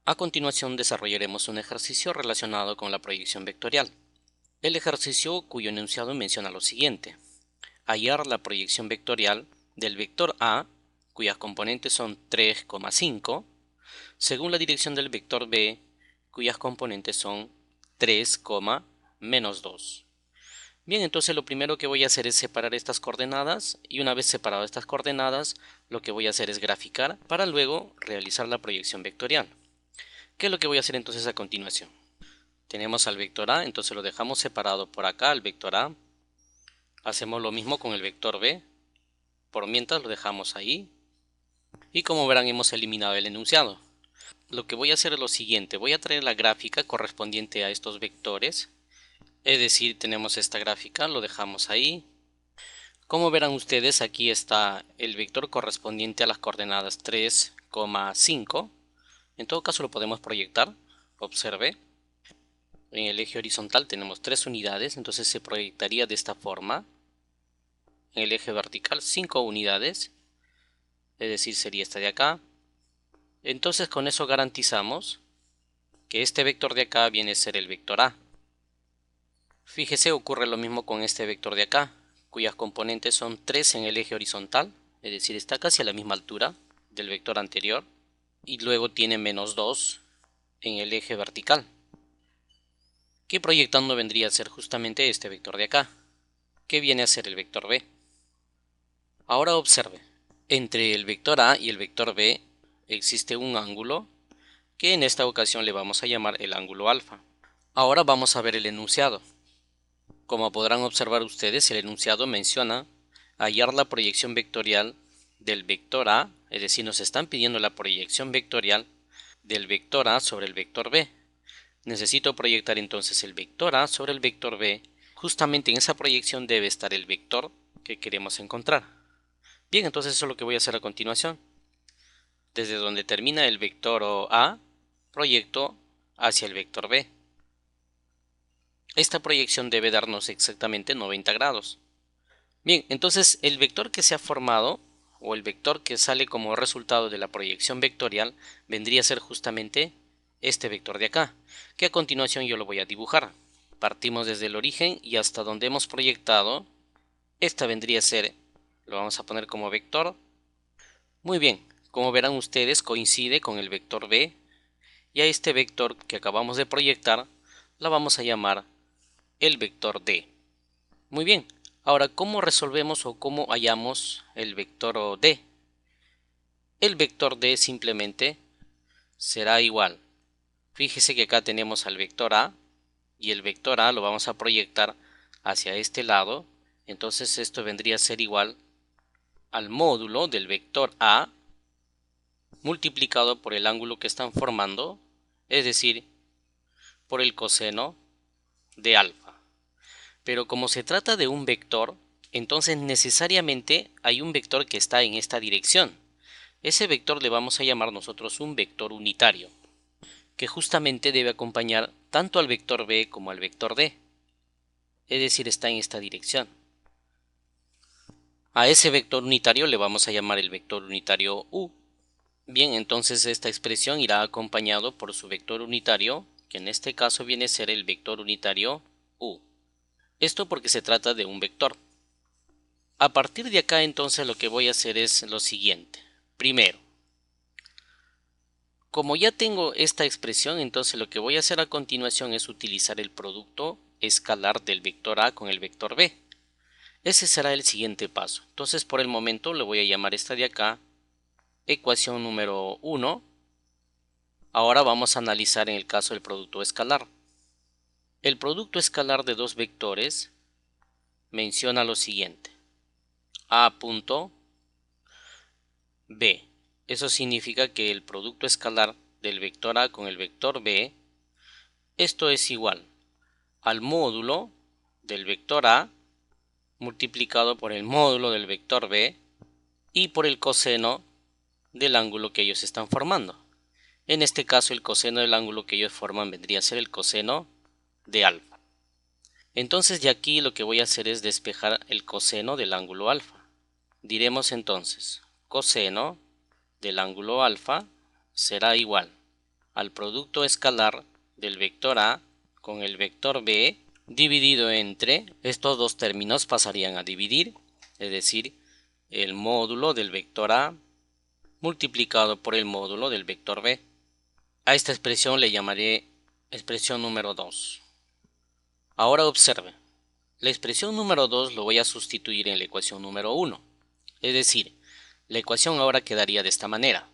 A continuación desarrollaremos un ejercicio relacionado con la proyección vectorial. El ejercicio cuyo enunciado menciona lo siguiente: hallar la proyección vectorial del vector A, cuyas componentes son 3,5, según la dirección del vector B, cuyas componentes son 3, menos 2. Bien, entonces lo primero que voy a hacer es separar estas coordenadas, y una vez separado estas coordenadas, lo que voy a hacer es graficar para luego realizar la proyección vectorial. ¿Qué es lo que voy a hacer entonces a continuación? Tenemos al vector A, entonces lo dejamos separado por acá, al vector A. Hacemos lo mismo con el vector B, por mientras lo dejamos ahí. Y como verán, hemos eliminado el enunciado. Lo que voy a hacer es lo siguiente: voy a traer la gráfica correspondiente a estos vectores. Es decir, tenemos esta gráfica, lo dejamos ahí. Como verán ustedes, aquí está el vector correspondiente a las coordenadas 3,5. En todo caso lo podemos proyectar. Observe. En el eje horizontal tenemos 3 unidades, entonces se proyectaría de esta forma. En el eje vertical 5 unidades, es decir, sería esta de acá. Entonces con eso garantizamos que este vector de acá viene a ser el vector A. Fíjese, ocurre lo mismo con este vector de acá, cuyas componentes son 3 en el eje horizontal, es decir, está casi a la misma altura del vector anterior, y luego tiene menos 2 en el eje vertical, que proyectando vendría a ser justamente este vector de acá, que viene a ser el vector B. Ahora observe, entre el vector A y el vector B existe un ángulo que en esta ocasión le vamos a llamar el ángulo alfa. Ahora vamos a ver el enunciado. Como podrán observar ustedes, el enunciado menciona hallar la proyección vectorial del vector A, es decir, nos están pidiendo la proyección vectorial del vector A sobre el vector B. Necesito proyectar entonces el vector A sobre el vector B. Justamente en esa proyección debe estar el vector que queremos encontrar. Bien, entonces eso es lo que voy a hacer a continuación. Desde donde termina el vector A, proyecto hacia el vector B. Esta proyección debe darnos exactamente 90 grados. Bien, entonces el vector que se ha formado, o el vector que sale como resultado de la proyección vectorial, vendría a ser justamente este vector de acá, que a continuación yo lo voy a dibujar. Partimos desde el origen y hasta donde hemos proyectado, esta vendría a ser, lo vamos a poner como vector. Muy bien, como verán ustedes, coincide con el vector B, y a este vector que acabamos de proyectar la vamos a llamar el vector D. Muy bien, ahora ¿cómo resolvemos o cómo hallamos el vector D? El vector D simplemente será igual. Fíjese que acá tenemos al vector A, y el vector A lo vamos a proyectar hacia este lado. Entonces esto vendría a ser igual al módulo del vector A multiplicado por el ángulo que están formando, es decir, por el coseno de alfa. Pero como se trata de un vector, entonces necesariamente hay un vector que está en esta dirección. Ese vector le vamos a llamar nosotros un vector unitario, que justamente debe acompañar tanto al vector B como al vector D, es decir, está en esta dirección. A ese vector unitario le vamos a llamar el vector unitario U. Bien, entonces esta expresión irá acompañado por su vector unitario, que en este caso viene a ser el vector unitario U. Esto porque se trata de un vector. A partir de acá entonces lo que voy a hacer es lo siguiente. Primero, como ya tengo esta expresión, entonces lo que voy a hacer a continuación es utilizar el producto escalar del vector A con el vector B. Ese será el siguiente paso. Entonces por el momento le voy a llamar esta de acá ecuación número 1. Ahora vamos a analizar en el caso del producto escalar. El producto escalar de dos vectores menciona lo siguiente: A punto B. Eso significa que el producto escalar del vector A con el vector B, esto es igual al módulo del vector A multiplicado por el módulo del vector B y por el coseno del ángulo que ellos están formando. En este caso el coseno del ángulo que ellos forman vendría a ser el coseno de alfa. Entonces de aquí lo que voy a hacer es despejar el coseno del ángulo alfa. Diremos entonces coseno del ángulo alfa será igual al producto escalar del vector A con el vector B dividido entre, estos dos términos pasarían a dividir, es decir, el módulo del vector A multiplicado por el módulo del vector B. A esta expresión le llamaré expresión número 2. Ahora observe, la expresión número 2 lo voy a sustituir en la ecuación número 1. Es decir, la ecuación ahora quedaría de esta manera.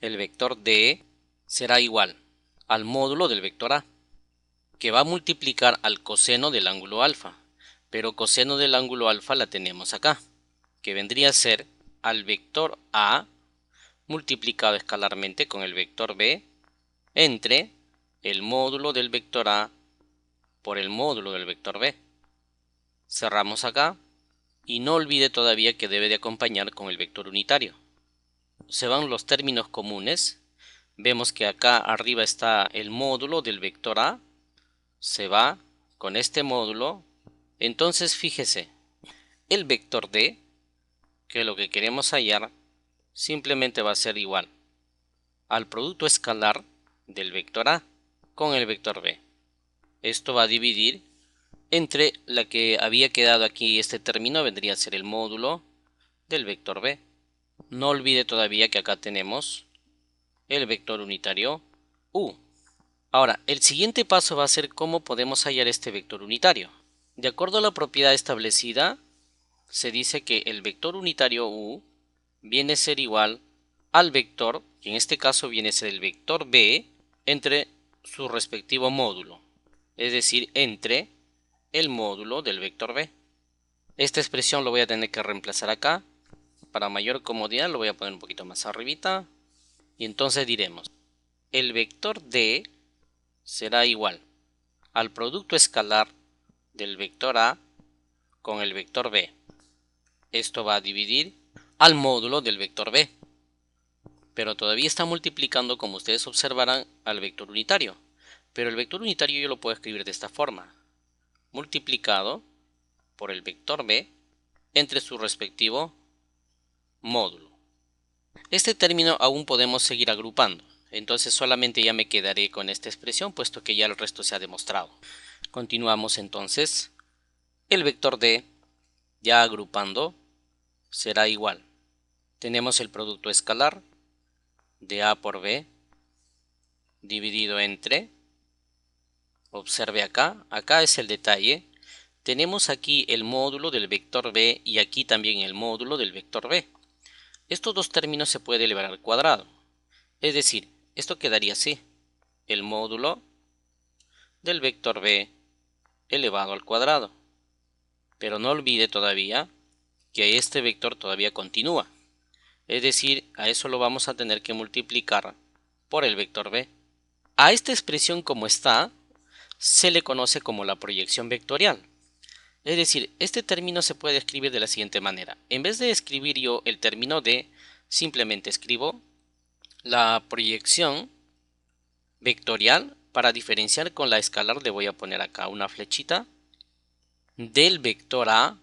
El vector D será igual al módulo del vector A, que va a multiplicar al coseno del ángulo alfa. Pero coseno del ángulo alfa la tenemos acá, que vendría a ser al vector A multiplicado escalarmente con el vector B entre el módulo del vector A por el módulo del vector B. Cerramos acá y no olvide todavía que debe de acompañar con el vector unitario. Se van los términos comunes. Vemos que acá arriba está el módulo del vector A. Se va con este módulo. Entonces fíjese, el vector D, que es lo que queremos hallar, simplemente va a ser igual al producto escalar del vector A con el vector B. Esto va a dividir entre la que había quedado aquí, este término vendría a ser el módulo del vector B. No olvide todavía que acá tenemos el vector unitario U. Ahora, el siguiente paso va a ser cómo podemos hallar este vector unitario. De acuerdo a la propiedad establecida, se dice que el vector unitario U viene a ser igual al vector, que en este caso viene a ser el vector B, entre su respectivo módulo, es decir, entre el módulo del vector B. Esta expresión lo voy a tener que reemplazar acá. Para mayor comodidad lo voy a poner un poquito más arribita. Y entonces diremos, el vector D será igual al producto escalar del vector A con el vector B. Esto va a dividir al módulo del vector B. Pero todavía está multiplicando, como ustedes observarán, al vector unitario. Pero el vector unitario yo lo puedo escribir de esta forma. Multiplicado por el vector B entre su respectivo módulo. Este término aún podemos seguir agrupando. Entonces solamente ya me quedaré con esta expresión, puesto que ya el resto se ha demostrado. Continuamos entonces. El vector D, ya agrupando, será igual. Tenemos el producto escalar de A por B dividido entre, observe acá, acá es el detalle, tenemos aquí el módulo del vector B y aquí también el módulo del vector B. Estos dos términos se puede elevar al cuadrado, es decir, esto quedaría así, el módulo del vector B elevado al cuadrado. Pero no olvide todavía que este vector todavía continúa, es decir, a eso lo vamos a tener que multiplicar por el vector B. A esta expresión como está, se le conoce como la proyección vectorial. Es decir, este término se puede escribir de la siguiente manera. En vez de escribir yo el término D, simplemente escribo la proyección vectorial. Para diferenciar con la escalar le voy a poner acá una flechita del vector A,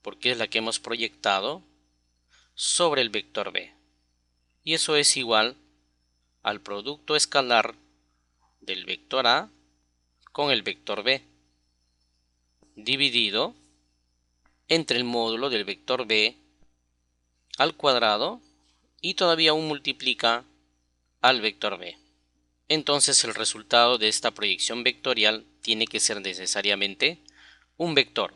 porque es la que hemos proyectado, sobre el vector B. Y eso es igual al producto escalar del vector A con el vector B, dividido entre el módulo del vector B al cuadrado y todavía aún multiplica al vector B. Entonces el resultado de esta proyección vectorial tiene que ser necesariamente un vector.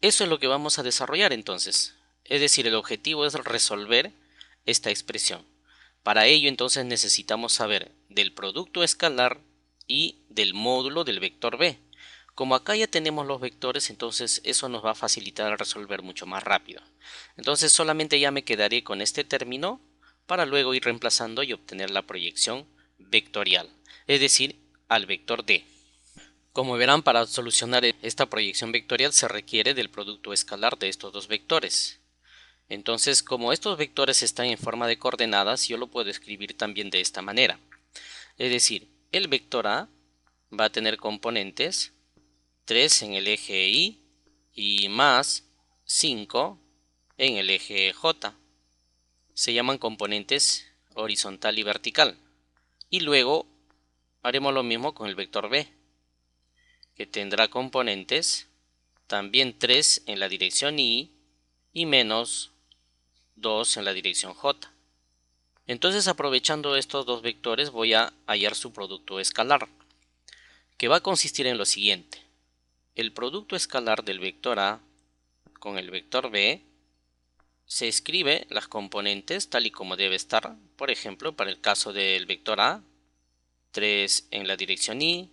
Eso es lo que vamos a desarrollar entonces. Es decir, el objetivo es resolver esta expresión. Para ello entonces necesitamos saber del producto escalar y del módulo del vector B. Como acá ya tenemos los vectores, entonces eso nos va a facilitar resolver mucho más rápido. Entonces solamente ya me quedaré con este término para luego ir reemplazando y obtener la proyección vectorial, es decir, al vector D. Como verán, para solucionar esta proyección vectorial se requiere del producto escalar de estos dos vectores. Entonces, como estos vectores están en forma de coordenadas, yo lo puedo escribir también de esta manera. Es decir, el vector A va a tener componentes 3 en el eje Y y más 5 en el eje J. Se llaman componentes horizontal y vertical. Y luego haremos lo mismo con el vector b, que tendrá componentes también 3 en la dirección y menos 2 en la dirección j. Entonces, aprovechando estos dos vectores, voy a hallar su producto escalar, que va a consistir en lo siguiente. El producto escalar del vector a con el vector b se escribe las componentes tal y como debe estar. Por ejemplo, para el caso del vector a, 3 en la dirección y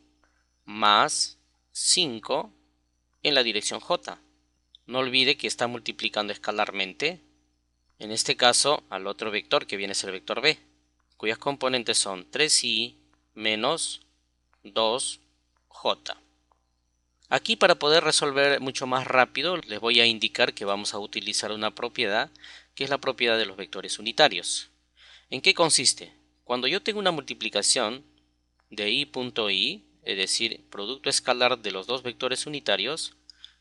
más 5 en la dirección j. No olvide que está multiplicando escalarmente, en este caso, al otro vector que viene a ser el vector b, cuyas componentes son 3i menos 2j. Aquí, para poder resolver mucho más rápido, les voy a indicar que vamos a utilizar una propiedad que es la propiedad de los vectores unitarios. ¿En qué consiste? Cuando yo tengo una multiplicación de i.i, es decir, producto escalar de los dos vectores unitarios,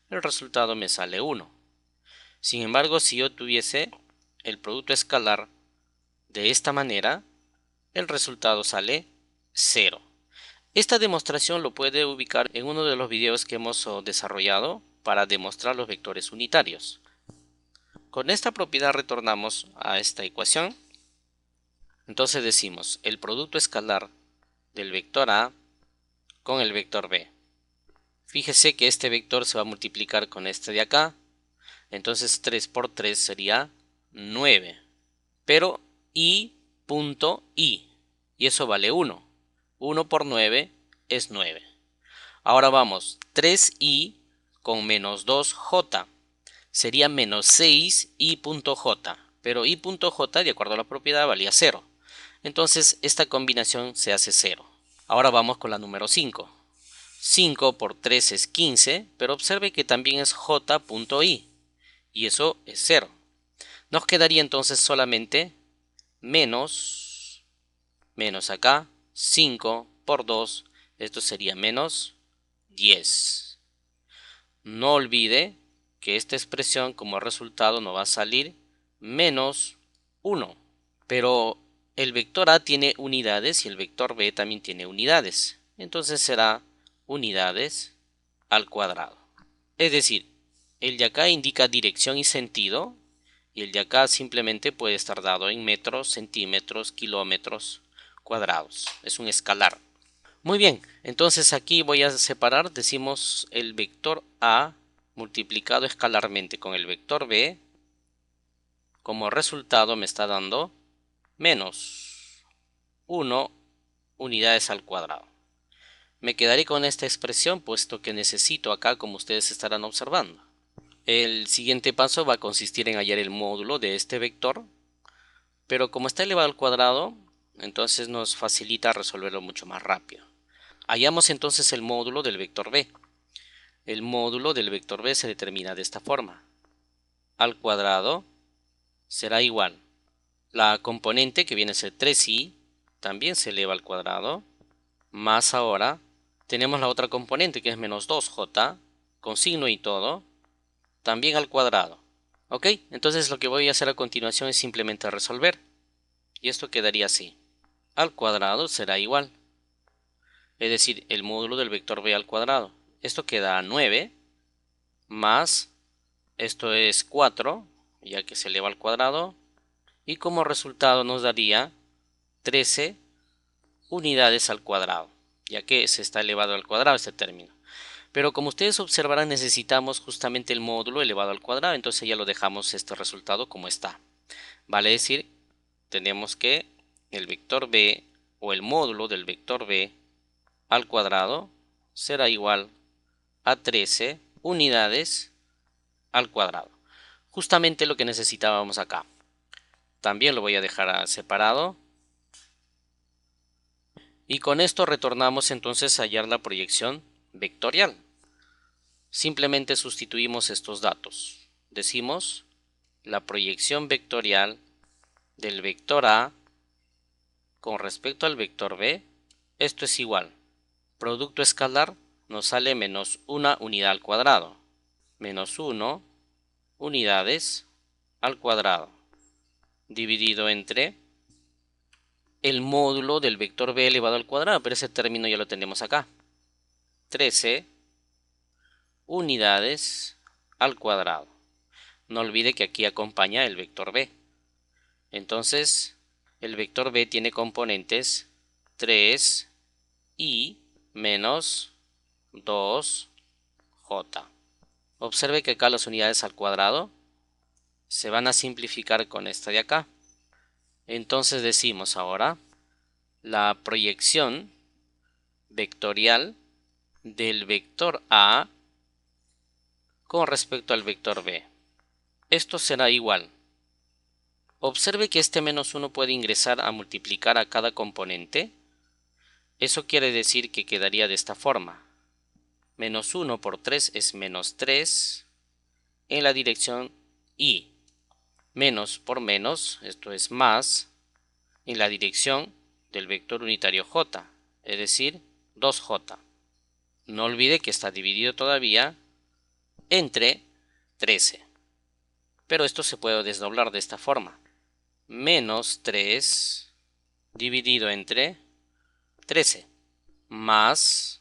el resultado me sale 1. Sin embargo, si yo tuviese el producto escalar de esta manera, el resultado sale 0. Esta demostración lo puede ubicar en uno de los videos que hemos desarrollado para demostrar los vectores unitarios. Con esta propiedad retornamos a esta ecuación. Entonces decimos el producto escalar del vector a con el vector b. Fíjese que este vector se va a multiplicar con este de acá. Entonces 3 por 3 sería 9. Pero i.i, y eso vale 1. 1 por 9 es 9. Ahora vamos, 3i con menos 2j sería menos 6i.j, pero i.j, de acuerdo a la propiedad, valía 0. Entonces esta combinación se hace 0. Ahora vamos con la número 5. 5 por 3 es 15, pero observe que también es j.i, y eso es 0. Nos quedaría entonces solamente menos acá, 5 por 2, esto sería menos 10. No olvide que esta expresión como resultado nos va a salir menos 1. Pero el vector a tiene unidades y el vector b también tiene unidades. Entonces será unidades al cuadrado. Es decir, el de acá indica dirección y sentido, y el de acá simplemente puede estar dado en metros, centímetros, kilómetros cuadrados. Es un escalar. Muy bien, entonces aquí voy a separar, decimos el vector a multiplicado escalarmente con el vector b, como resultado me está dando menos 1 unidades al cuadrado. Me quedaré con esta expresión puesto que necesito acá, como ustedes estarán observando. El siguiente paso va a consistir en hallar el módulo de este vector, pero como está elevado al cuadrado, entonces nos facilita resolverlo mucho más rápido. Hallamos entonces el módulo del vector b. El módulo del vector b se determina de esta forma. Al cuadrado será igual. La componente que viene a ser 3i también se eleva al cuadrado. Más ahora tenemos la otra componente que es menos 2j con signo y todo, también al cuadrado. ¿Ok? Entonces lo que voy a hacer a continuación es simplemente resolver. Y esto quedaría así. Al cuadrado será igual. Es decir, el módulo del vector b al cuadrado. Esto queda a 9 más, esto es 4, ya que se eleva al cuadrado. Y como resultado nos daría 13 unidades al cuadrado, ya que se está elevado al cuadrado este término. Pero como ustedes observarán, necesitamos justamente el módulo elevado al cuadrado, entonces ya lo dejamos este resultado como está. Vale decir, tenemos que el vector b o el módulo del vector b al cuadrado será igual a 13 unidades al cuadrado. Justamente lo que necesitábamos acá. También lo voy a dejar separado. Y con esto retornamos entonces a hallar la proyección vectorial. Simplemente sustituimos estos datos. Decimos la proyección vectorial del vector a con respecto al vector b. Esto es igual. Producto escalar nos sale menos 1 unidad al cuadrado. Menos 1 unidades al cuadrado. Dividido entre el módulo del vector b elevado al cuadrado, pero ese término ya lo tenemos acá. 13 unidades al cuadrado. No olvide que aquí acompaña el vector b. Entonces, el vector b tiene componentes 3 y menos 2j. Observe que acá las unidades al cuadrado se van a simplificar con esta de acá. Entonces decimos ahora la proyección vectorial del vector A con respecto al vector B. Esto será igual. Observe que este menos 1 puede ingresar a multiplicar a cada componente. Eso quiere decir que quedaría de esta forma. Menos 1 por 3 es menos 3 en la dirección Y. Menos por menos, esto es más, en la dirección del vector unitario J, es decir, 2J. No olvide que está dividido todavía entre 13. Pero esto se puede desdoblar de esta forma. Menos 3 dividido entre 13 más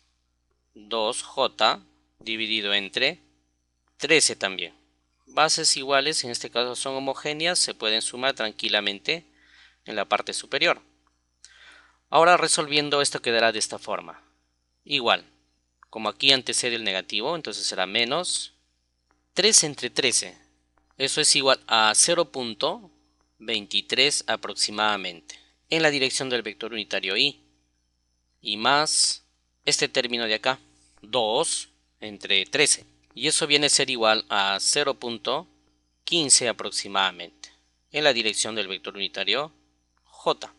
2J dividido entre 13 también. Bases iguales, en este caso son homogéneas, se pueden sumar tranquilamente en la parte superior. Ahora resolviendo esto quedará de esta forma. Igual, como aquí antecede el negativo, entonces será menos 3 entre 13. Eso es igual a 0.23 aproximadamente en la dirección del vector unitario y más este término de acá, 2 entre 13. Y eso viene a ser igual a 0.15 aproximadamente en la dirección del vector unitario j.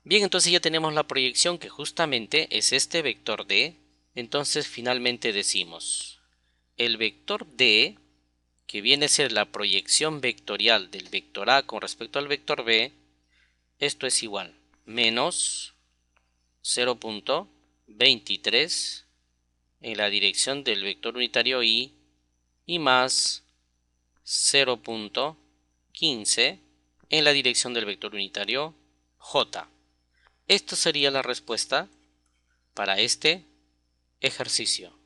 Bien, entonces ya tenemos la proyección que justamente es este vector d. Entonces finalmente decimos el vector d, que viene a ser la proyección vectorial del vector a con respecto al vector b, esto es igual menos 0.23 en la dirección del vector unitario y más 0.15 en la dirección del vector unitario j. Esto sería la respuesta para este ejercicio.